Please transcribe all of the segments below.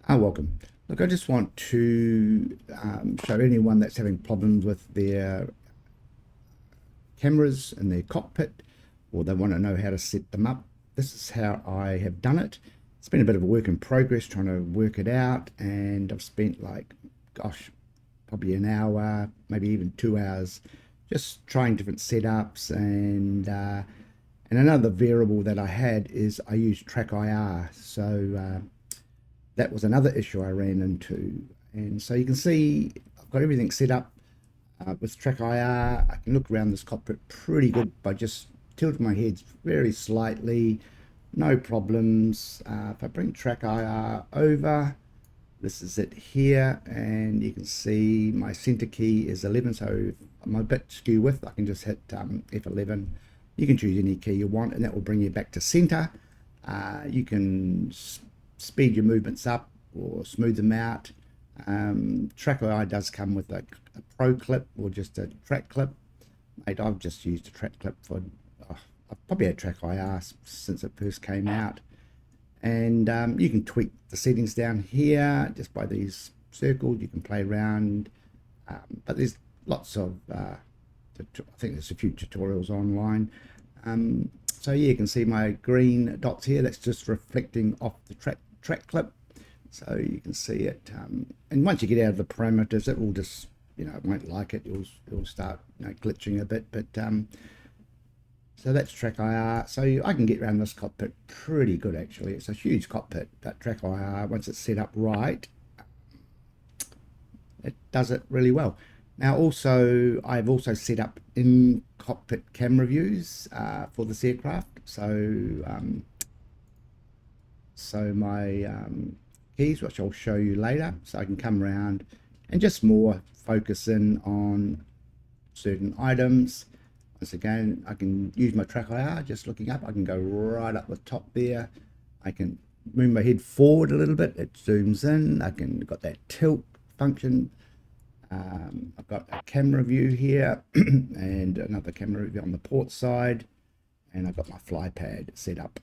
Welcome. Look, I just want to show anyone that's having problems with their cameras in their cockpit, or they want to know how to set them up. This is how I have done it. It's been a bit of a work in progress trying to work it out, and I've spent gosh, probably an hour, maybe even 2 hours, just trying different setups. And another variable that I had is I use track IR. So that was another issue I ran into. And so you can see I've got everything set up with track IR. I can look around this cockpit pretty good by just tilting my head very slightly, no problems. If I bring track IR over, this is it here, and you can see my center key is 11, so I'm a bit skew width. I can just hit F11. You can choose any key you want, and that will bring you back to center. You can speed your movements up or smooth them out. Track IR does come with a pro clip or just a track clip. Mate, I've just used a track clip for, I've probably had track IR since it first came out. And you can tweak the settings down here just by these circles. You can play around, but there's lots of, I think there's a few tutorials online. So yeah, you can see my green dots here. That's just reflecting off the track clip. So you can see it. And once you get out of the parameters, it will just, it won't like it. It'll start glitching a bit. But so that's track IR. So I can get around this cockpit pretty good, actually. It's a huge cockpit, but track IR, once it's set up right, it does it really well. Now, also, I've also set up in cockpit camera views for this aircraft. So my keys, which I'll show you later, so I can come around and just more focus in on certain items. Once again, I can use my track IR, just looking up. I can go right up the top there. I can move my head forward a little bit. It zooms in. Got that tilt function. I've got a camera view here and another camera view on the port side. And I've got my fly pad set up.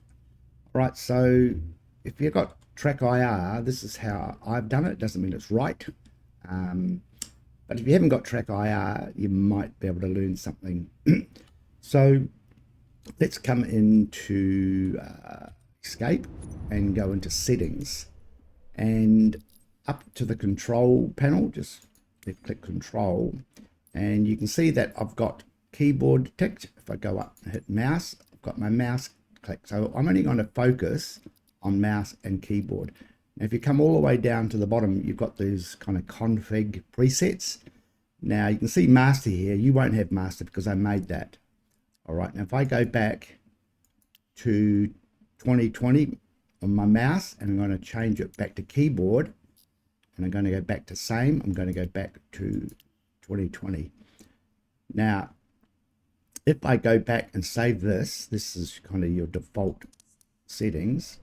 All right, so if you've got track IR, this is how I've done it. Doesn't mean it's right. But if you haven't got track IR, you might be able to learn something. So let's come into escape and go into settings. And up to the control panel, just left click control. And you can see that I've got keyboard ticked. If I go up and hit mouse, I've got my mouse clicked. So I'm only going to focus on mouse and keyboard. Now, if you come all the way down to the bottom, you've got these kind of config presets. Now you can see master here. You won't have master because I made that. All right, now if I go back to 2020 on my mouse and I'm going to change it back to keyboard, and I'm going to go back to same, I'm going to go back to 2020. Now, if I go back and save this, this is kind of your default settings,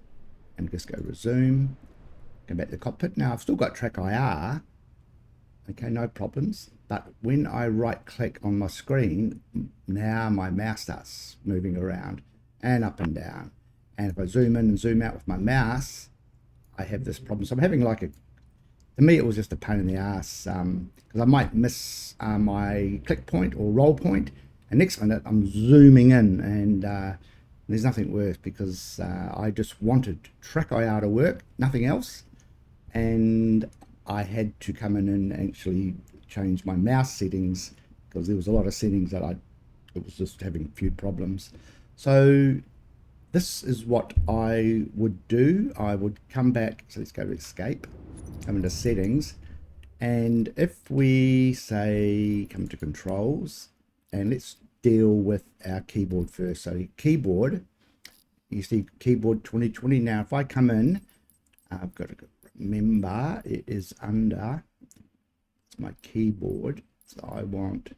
and just go resume, go back to the cockpit. Now I've still got track IR, okay, no problems. But when I right click on my screen, now my mouse starts moving around and up and down. And if I zoom in and zoom out with my mouse, I have this problem. So I'm having to me, it was just a pain in the ass because I might miss my click point or roll point. And next minute I'm zooming in, and there's nothing worse because I just wanted track IR to work, nothing else. And I had to come in and actually change my mouse settings because there was a lot of settings that it was just having a few problems. So this is what I would do. I would come back. So let's go to escape, come into settings. And if we say come to controls, and let's deal with our keyboard first. So keyboard, you see keyboard 2020. Now, if I come in, I've got to remember it is under my keyboard. So I want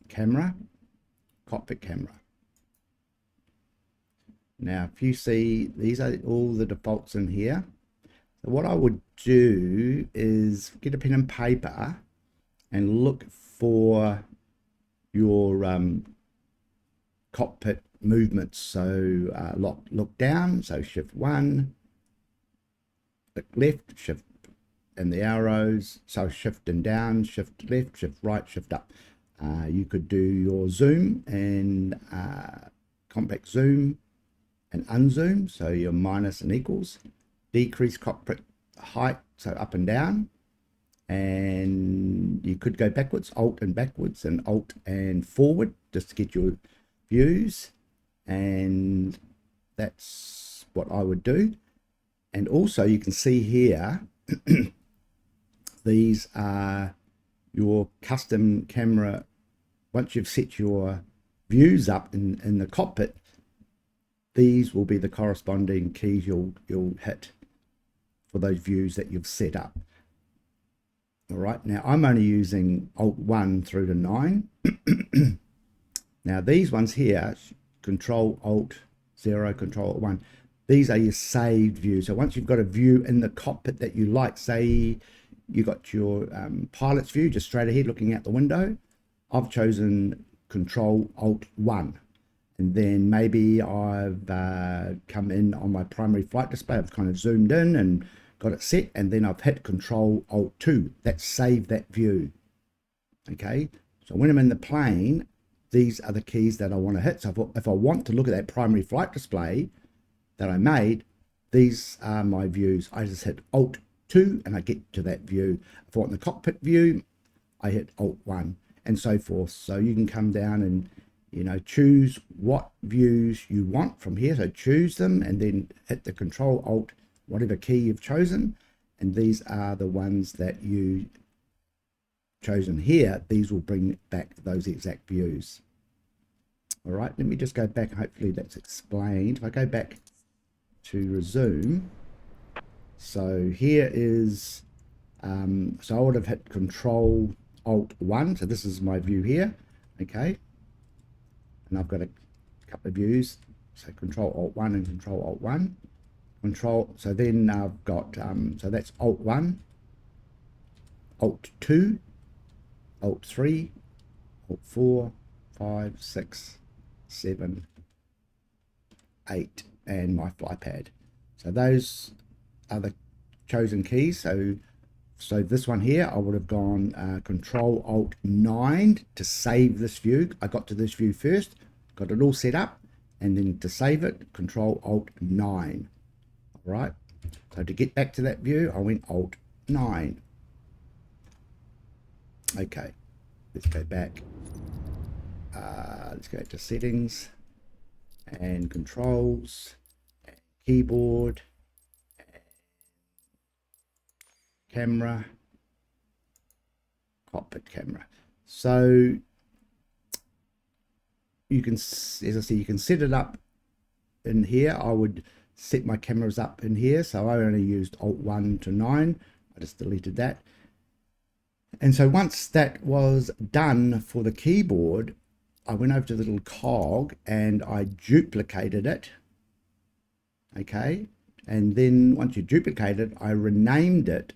camera, cockpit camera. Now, if you see, these are all the defaults in here. So what I would do is get a pen and paper and look for your cockpit movements. So look down, so shift 1, click left, shift and the arrows, so shift and down, shift left, shift right, shift up. You could do your zoom and compact zoom and unzoom, so your minus and equals, decrease cockpit height, so up and down, and you could go backwards, alt and backwards, and alt and forward, just to get your views, and that's what I would do. And also you can see here, these are your custom camera. Once you've set your views up in the cockpit, these will be the corresponding keys you'll hit for those views that you've set up. All right, now I'm only using Alt 1 through to 9. Now these ones here, Control Alt 0, Control Alt 1, these are your saved views. So once you've got a view in the cockpit that you like, say you got your pilot's view just straight ahead looking out the window, I've chosen Control Alt 1. And then maybe I've come in on my primary flight display, I've kind of zoomed in and got it set, and then I've hit Control Alt 2. That's saved that view. Okay, so when I'm in the plane, these are the keys that I want to hit. So if I want to look at that primary flight display that I made, these are my views. I just hit Alt 2 and I get to that view. If I want the cockpit view, I hit Alt 1 and so forth. So you can come down and, you know, choose what views you want from here. So choose them and then hit the Control Alt, whatever key you've chosen. And these are the ones that you chosen here. These will bring back those exact views. All right, let me just go back. Hopefully that's explained. If I go back to resume, so here is, so I would have hit Control Alt 1. So this is my view here. Okay. And I've got a couple of views. So Control Alt 1 and Control Alt 1. So then I've got, so that's Alt 1, Alt 2, Alt 3, Alt 4, 5, 6, 7, 8, and my fly pad. So those are the chosen keys. So this one here, I would have gone Control Alt 9 to save this view. I got to this view first, got it all set up, and then to save it, Control Alt 9. All right. So to get back to that view, I went Alt 9. Okay, let's go back. Let's go to settings and controls, and keyboard, and camera, cockpit camera. So you can, as I say, you can set it up in here. I would set my cameras up in here. So I only used Alt 1 to 9. I just deleted that. And so once that was done for the keyboard, I went over to the little cog and I duplicated it. Okay. And then once you duplicate it, I renamed it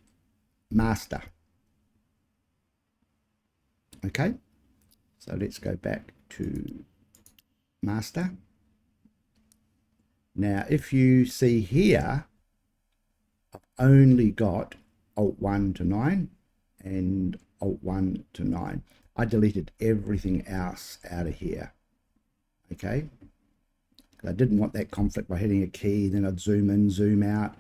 Master. Okay. So let's go back to Master. Now, if you see here, I've only got Alt 1 to 9 and Alt 1 to 9. I deleted everything else out of here. Okay. I didn't want that conflict by hitting a key, then I'd zoom in, zoom out.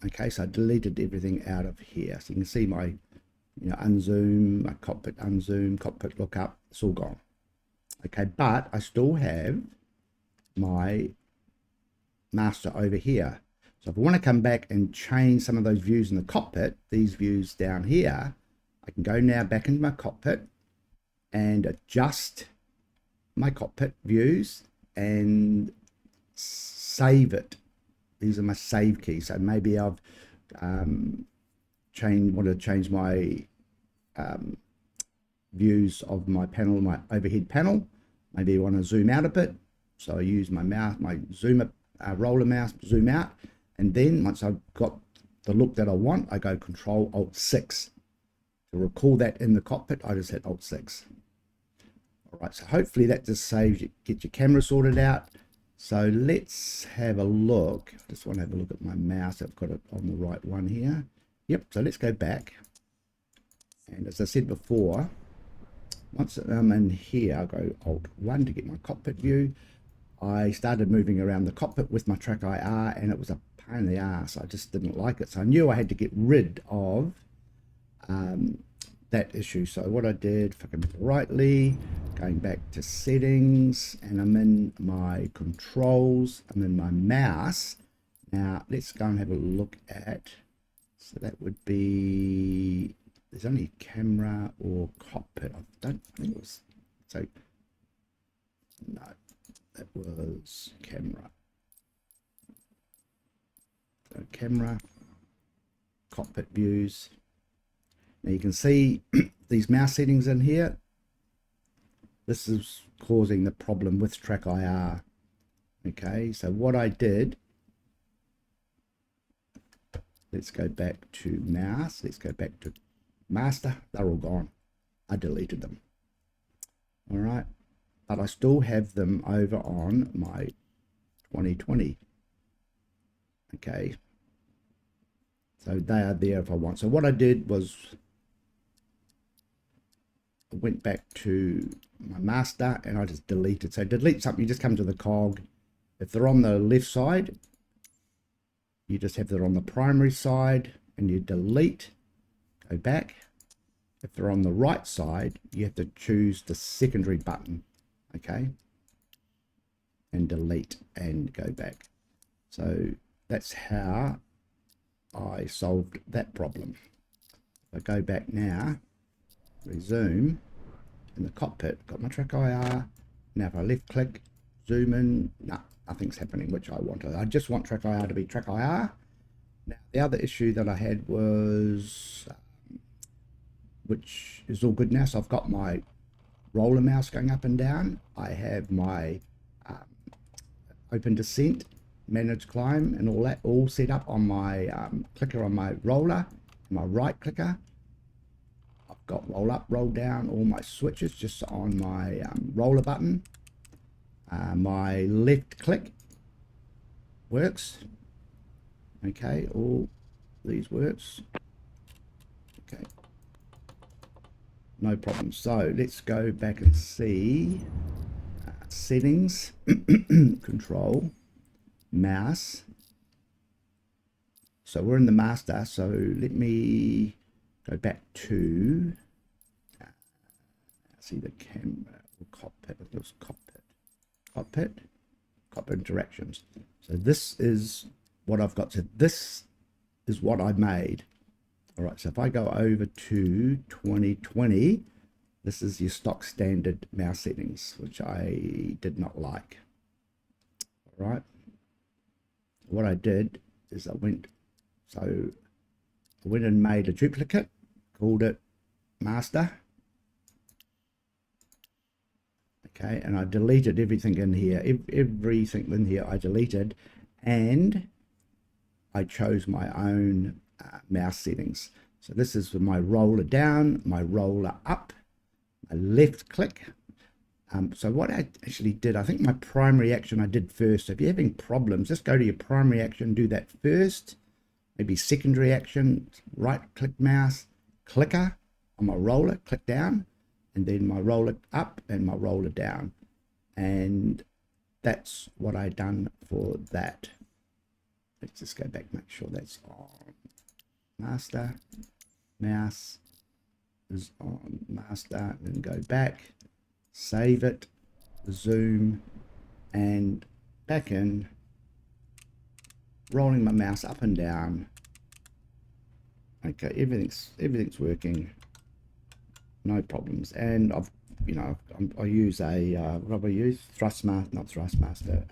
Okay, so I deleted everything out of here. So you can see my, you know, unzoom, my cockpit unzoom, cockpit lookup, it's all gone. Okay, but I still have my master over here. So if I want to come back and change some of those views in the cockpit, these views down here, I can go now back into my cockpit and adjust my cockpit views and save it. These are my save keys. So maybe I've want to change my views of my panel, my overhead panel. Maybe I want to zoom out a bit. So I use my mouse, my zoomer, roller mouse, zoom out. And then once I've got the look that I want, I go Control Alt 6. To recall that in the cockpit, I just hit Alt 6. All right, so hopefully that just saves you, get your camera sorted out, So let's have a look. I just want to have a look at my mouse. I've got it on the right one here. Yep, so let's go back. And as I said before, once I'm in here, I'll go Alt-1 to get my cockpit view. I started moving around the cockpit with my track IR, and it was a pain in the ass. I just didn't like it. So I knew I had to get rid of that issue. So what I did, if I can rightly, going back to settings, and I'm in my controls, I'm in my mouse. Now let's go and have a look at, so that would be, there's only camera or cockpit. I think it was, so no, that was camera. So camera, cockpit views. Now you can see these mouse settings in here. This is causing the problem with track IR. Okay, so what I did, let's go back to mouse, let's go back to master. They're all gone. I deleted them. All right, but I still have them over on my 2020. Okay, so they are there if I want. So what I did was I went back to my master and I just deleted. So delete something, you just come to the cog. If they're on the left side, you just have that on the primary side and you delete, go back. If they're on the right side, you have to choose the secondary button, okay, and delete and go back. So that's how I solved that problem. If I go back now, resume in the cockpit, got my track IR. Now if I left click, zoom in, nothing's happening, which I wanted. I just want track IR to be track IR. Now the other issue that I had was, which is all good now, so I've got my roller mouse going up and down. I have my open descent, manage climb, and all that all set up on my clicker on my roller, my right clicker. I've got roll up, roll down, all my switches just on my roller button. My left click works. Okay, all these works. Okay, no problem. So let's go back and see settings, control, mouse. So we're in the master. So let me go back to see the camera or cockpit. It was cockpit interactions. So this is what I've got. So this is what I made. All right, so if I go over to 2020, this is your stock standard mouse settings, which I did not like. All right, what I did is I went and made a duplicate, called it master. Okay, and I deleted everything in here. Everything in here I deleted, and I chose my own mouse settings. So this is for my roller down, my roller up, my left click. So what I actually did, I think my primary action I did first. So if you're having problems, just go to your primary action, do that first. Maybe secondary action, right click mouse, clicker on my roller, click down, and then my roller up and my roller down. And that's what I done for that. Let's just go back, make sure that's on. Master, mouse is on master, then go back, save it, zoom, and back in, rolling my mouse up and down. Okay, everything's working, no problems. And I've, I use a what do I use? Thrustmaster, not Thrustmaster.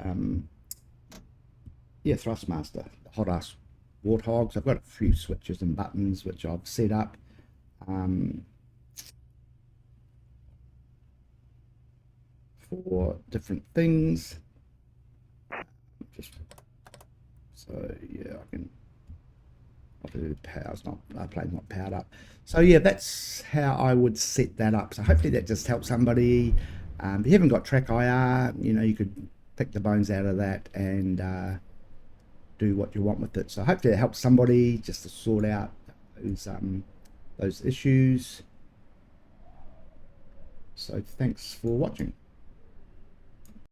Yeah, Thrustmaster, hot ass warthogs. I've got a few switches and buttons which I've set up. For different things. So yeah, I can. Power's not, plane's not powered up. So yeah, that's how I would set that up. So hopefully that just helps somebody. If you haven't got track IR, you could pick the bones out of that and do what you want with it. So hopefully it helps somebody just to sort out those issues. So thanks for watching.